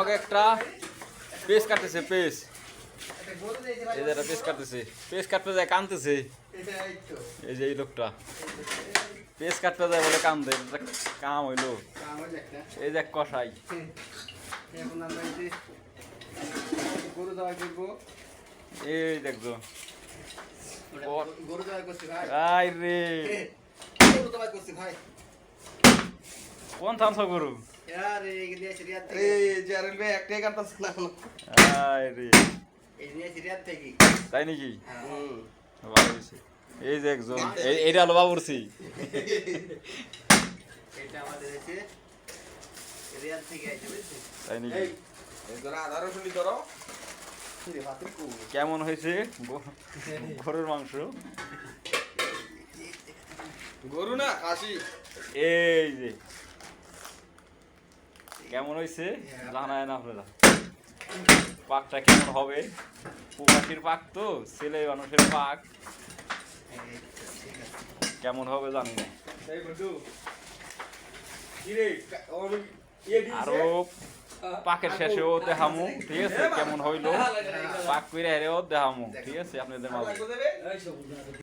আমাকে একটা পেস কাটতেছে পেস, এই যে একটা পেস কাটতেছে, পেস কাটতে যায় কানতেছে। এই যে এই লোকটা পেস কাটতে যায় বলে কান্দে, কাম হইলো। এই যে এক কষাই, এই দেখছো কোন থামছ গরু? তাই নাকি? ভালো হয়েছে। এই যে একজন, এইটা হলো বাবুরছি। তাই নাকি? কেমন হয়েছে গরুর মাংস? গরু না খাসি। এই যে কেমন হয়েছে জানায় না আপনারা, পাকটা কেমন হবে? প্রবাসীর পাক তো, ছেলে মানুষের পাক কেমন হবে জানি না। আরো পাকের শেষেও দেখামু, ঠিক আছে কেমন হইলো, পাক করে হেরেও দেখামু, ঠিক আছে আপনাদের মাঝে।